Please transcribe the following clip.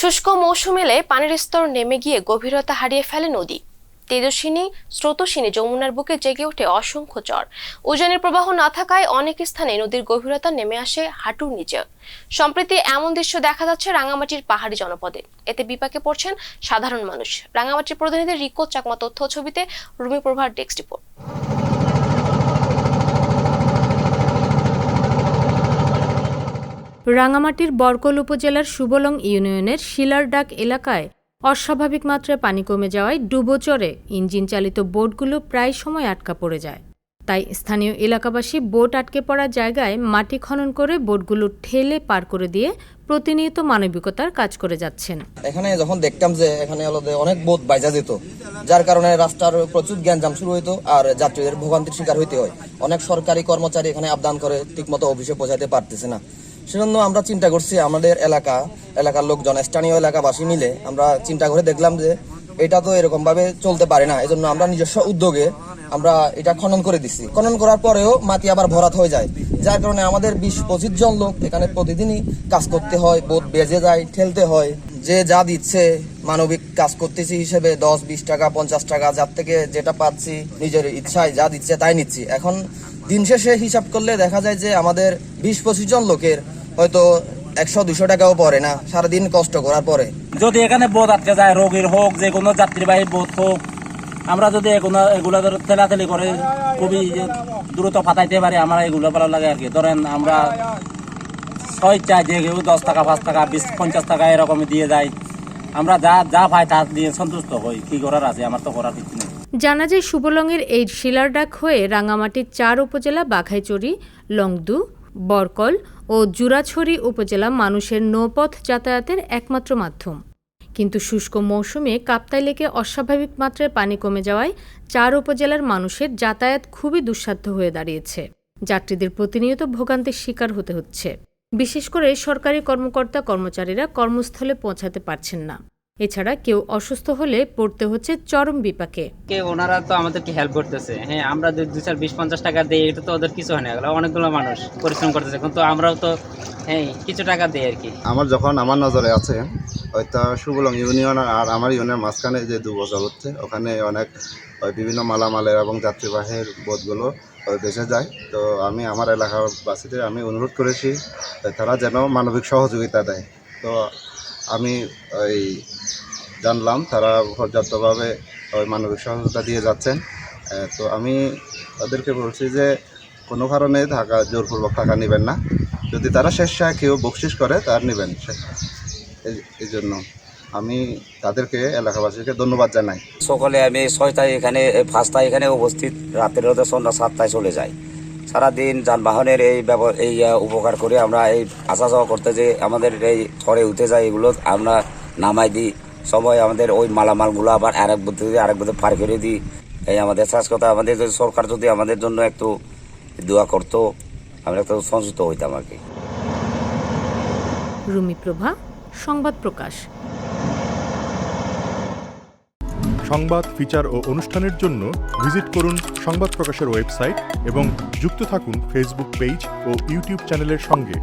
শুষ্ক মৌসুম এলে পানির স্তর নেমে গিয়ে গভীরতা হারিয়ে ফেলে নদী। তেজস্বিনী স্রোতস্বিনী যমুনার বুকে জেগে ওঠে অসংখ্য চর। উজানের প্রবাহ না থাকায় অনেক স্থানে নদীর গভীরতা নেমে আসে হাঁটুর নিচে। সম্প্রতি এমন দৃশ্য দেখা যাচ্ছে রাঙামাটির পাহাড়ি জনপদে। এতে বিপাকে পড়ছেন সাধারণ মানুষ। রাঙামাটির প্রতিনিধি রিকো চাকমা তথ্য ছবিতে রুমি প্রভার ডেস্ক রিপোর্ট। রাঙামাটির বরকল উপজেলার সুবলং ইউনিয়নের শিলারডাক এলাকায় অস্বাভাবিক মাত্রায় পানি কমে যাওয়ায় ডুবোচরে ইঞ্জিন চালিত বোটগুলো প্রায় সময় আটকা পড়ে যায়। তাই স্থানীয় এলাকাবাসী বোট আটকে পড়া জায়গায় মাটি খনন করে বোটগুলো ঠেলে পার করে দিয়ে প্রতিনিয়ত মানবিকতার কাজ করে যাচ্ছেন। এখানে যখন দেখতাম যে এখানে অনেক বোট বাইজা যেত, যার কারণে রাস্তার প্রচুর গ্যাঞ্জাম শুরু হইতো আর যাত্রীদের ভোগান্তির শিকার হইতে হয়। অনেক সরকারি কর্মচারী এখানে আবদান করে ঠিকমতো অফিসে পৌঁছাতে পারতেছে না। সেজন্য আমরা চিন্তা করছি, আমাদের এলাকার লোকজন, স্থানীয় এলাকাবাসী মিলে আমরা চিন্তা করে দেখলাম যে এটা তো এরকম ভাবে চলতে পারে না। এজন্য আমরা নিজস্ব উদ্যোগে আমরা এটা খনন করে দিচ্ছি। খনন করার পরেও মাটি আবার ভরাট হয়ে যায়, যার কারণে আমাদের 20-25 জন লোক এখানে প্রতিদিনই কাজ করতে হয়। বোট বেজে যায়, ঠেলতে হয়। যে যা দিচ্ছে মানবিক কাজ করতেছি হিসেবে 10-20 টাকা 50 টাকা, যার থেকে যেটা পাচ্ছি নিজের ইচ্ছায় যা দিচ্ছে তাই নিচ্ছি। এখন দিন শেষে হিসাব করলে দেখা যায় যে আমাদের 20-25 জন লোকের হয়তো 100-200 টাকাও পড়ে না সারাদিন কষ্ট করার পরে। যদি এখানে বোট আটকে যায়, রোগীর হোক, যে কোনো যাত্রীবাহী বোট হোক, আমরা যদি এগুলো ঠেলাঠেলি করে খুবই দ্রুত ফাটাইতে পারি, আমার এগুলো ভালো লাগে আর কি। ধরেন আমরা চাই যে কেউ 10 টাকা 5 টাকা 20-50 টাকা এরকম দিয়ে যায়। আমরা যা পাই তা দিয়ে সন্তুষ্ট হই। কি করার আছে, আমার তো করার কিছু নেই। জানা যায় সুবলংয়ের এই শিলারডাক হয়ে রাঙামাটির 4 উপজেলা বাঘাইচড়ি, লংদু, বরকল ও জুরাছড়ি উপজেলা মানুষের নৌপথ যাতায়াতের একমাত্র মাধ্যম। কিন্তু শুষ্ক মৌসুমে কাপ্তাই লেকে অস্বাভাবিক মাত্রায় পানি কমে যাওয়ায় 4 উপজেলার মানুষের যাতায়াত খুবই দুঃসাধ্য হয়ে দাঁড়িয়েছে। যাত্রীদের প্রতিনিয়ত ভোগান্তির শিকার হতে হচ্ছে। বিশেষ করে সরকারি কর্মচারীরা কর্মস্থলে পৌঁছাতে পারছেন না। এছাড়া কেউ অসুস্থ হলে পড়তে হচ্ছে চরম বিপাকে। ওনারা তো আমাদেরকে হেল্প করতেছে। হ্যাঁ, আমরা 2-4-20-50 টাকা দিই, এটা তো ওদের কিছু হয় না। অনেকগুলো মানুষ পরিশ্রম করতেছে, কিন্তু আমরাও তো কিছু টাকা দিই আর কি। আমার নজরে আছে হয়তো সুবলং ইউনিয়ন আর আমার ইউনিয়নের মাঝখানে যে দুবছর হচ্ছে, ওখানে অনেক বিভিন্ন মালামালের এবং যাত্রীবাহীর বোটগুলো ভেসে যায়। তো আমি আমার এলাকাবাসীদের অনুরোধ করেছি তারা যেন মানবিক সহযোগিতা দেয়। তো আমি জানলাম তারা পর্যাপ্তভাবে মানবিক সহযোগিতা দিয়ে যাচ্ছেন। তো আমি তাদেরকে বলছি যে কোনো কারণে জোরপূর্বক টাকা নেবেন না। যদি তারা স্বেচ্ছায় কেউ বকশিস করে তার নেবেন। এই জন্য আমি তাদেরকে এলাকাবাসীকে ধন্যবাদ জানাই। সকালে আমি 6টায় এখানে 5টায় এখানে উপস্থিত, রাতের সন্ধ্যা 7টায় চলে যাই। সারাদিন যানবাহনের এই উপকার করে আমরা এই আসা যাওয়া করতে, যে আমাদের এই ছড়ে উঠে যায়, এগুলো আমরা নামাই দিই। সময় আমাদের ওই মালামালগুলো আবার আরেক বোধে পার করে দিই। এই আমাদের শেষ কথা, আমাদের সরকার যদি আমাদের জন্য একটু দোয়া করতো, আমরা একটু সন্তুষ্ট হইতাম আর কি। রুমি প্রভা, সংবাদ প্রকাশ। সংবাদ, ফিচার ও অনুষ্ঠানের জন্য ভিজিট করুন সংবাদ প্রকাশের ওয়েবসাইট এবং যুক্ত থাকুন ফেসবুক পেজ ও ইউটিউব চ্যানেলের সঙ্গে।